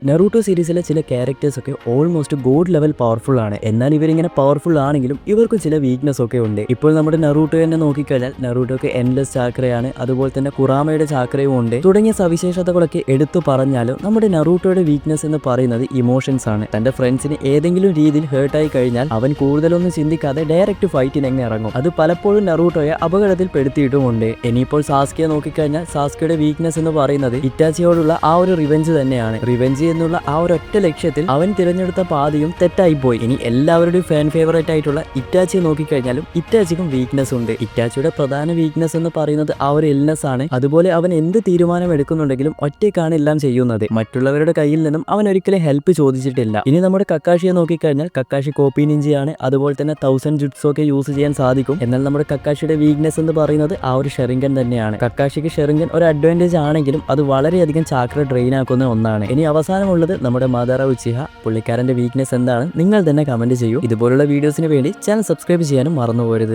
നെറൂട്ടോ സീരീസിലെ ചില ക്യാരക്ടേഴ്സ് ഒക്കെ ഓൾമോസ്റ്റ് ഗോഡ് ലെവൽ പവർഫുൾ ആണ്. എന്നാൽ ഇവരിങ്ങനെ പവർഫുൾ ആണെങ്കിലും ഇവർക്ക് ചില വീക്ക്നെസ് ഒക്കെ ഉണ്ട്. ഇപ്പോൾ നമ്മുടെ നെറൂട്ടോ തന്നെ നോക്കിക്കഴിഞ്ഞാൽ നെറൂട്ടോക്ക് എൻലെസ് ചാക്രയാണ്, അതുപോലെ തന്നെ കുറാമയുടെ ചാക്രയും ഉണ്ട്. തുടങ്ങിയ സവിശേഷതകളൊക്കെ എടുത്തു പറഞ്ഞാലും നമ്മുടെ നെറൂട്ടോയുടെ വീക്ക്നെസ് എന്ന് പറയുന്നത് ഇമോഷൻസ് ആണ്. തന്റെ ഫ്രണ്ട്സിന് ഏതെങ്കിലും രീതിയിൽ ഹേർട്ടായി കഴിഞ്ഞാൽ അവൻ കൂടുതലൊന്നും ചിന്തിക്കാതെ ഡയറക്റ്റ് ഫൈറ്റിന് എങ്ങനെ ഇറങ്ങും. അത് പലപ്പോഴും നെറൂട്ടോയെ അപകടത്തിൽ പെടുത്തിയിട്ടുമുണ്ട്. ഇനിയിപ്പോൾ സാസ്കിയെ നോക്കിക്കഴിഞ്ഞാൽ സാസ്കിയുടെ വീക്ക്നെസ് എന്ന് പറയുന്നത് ഇറ്റാച്ചിയോടുള്ള ആ ഒരു റിവെഞ്ച് തന്നെയാണ്. റിവെഞ്ച് എന്നുള്ള ആ ഒരു ഒറ്റ ലക്ഷ്യത്തിൽ അവൻ തിരഞ്ഞെടുത്ത പാതയും തെറ്റായിപ്പോയി. ഇനി എല്ലാവരുടെയും ഫാൻ ഫേവറേറ്റ് ആയിട്ടുള്ള ഇറ്റാച്ചിയെ നോക്കിക്കഴിഞ്ഞാലും ഇറ്റാച്ചിക്കും വീക്ക്നെസ് ഉണ്ട്. ഇറ്റാച്ചിയുടെ പ്രധാന വീക്ക്നെസ് എന്ന് പറയുന്നത് ആ ഒരു ഇൽനെസ് ആണ്. അതുപോലെ അവൻ എന്ത് തീരുമാനം എടുക്കുന്നുണ്ടെങ്കിലും ഒറ്റയ്ക്കാണ് എല്ലാം ചെയ്യുന്നത്. മറ്റുള്ളവരുടെ കയ്യിൽ നിന്നും അവൻ ഒരിക്കലും ഹെൽപ്പ് ചോദിച്ചിട്ടില്ല. ഇനി നമ്മുടെ കക്കാഷിയെ നോക്കിക്കഴിഞ്ഞാൽ കക്കാഷി കോപ്പി നിഞ്ചിയാണ്, അതുപോലെ തന്നെ 1000 ജുട്സു ഒക്കെ യൂസ് ചെയ്യാൻ സാധിക്കും. എന്നാൽ നമ്മുടെ കക്കാഷിയുടെ വീക്ക്നെസ് എന്ന് പറയുന്നത് ആ ഒരു ഷെറിങ്കൻ തന്നെയാണ്. കക്കാഷിക്ക് ഷെറിങ്കൻ ഒരു അഡ്വാൻറ്റേജ് ആണെങ്കിലും അത് വളരെയധികം ചാക്ര ഡ്രെയിൻ ആക്കുന്ന ഒന്നാണ്. ഇനി അവസാനമുള്ളത് നമ്മുടെ മാദാറ ഉച്ചിഹ. പുള്ളിക്കാരന്റെ വീക്ക്നെസ് എന്താണ് നിങ്ങൾ തന്നെ കമന്റ് ചെയ്യൂ. ഇതുപോലുള്ള വീഡിയോസിന് വേണ്ടി ചാനൽ സബ്സ്ക്രൈബ് ചെയ്യാനും മറന്നു പോകരുത്.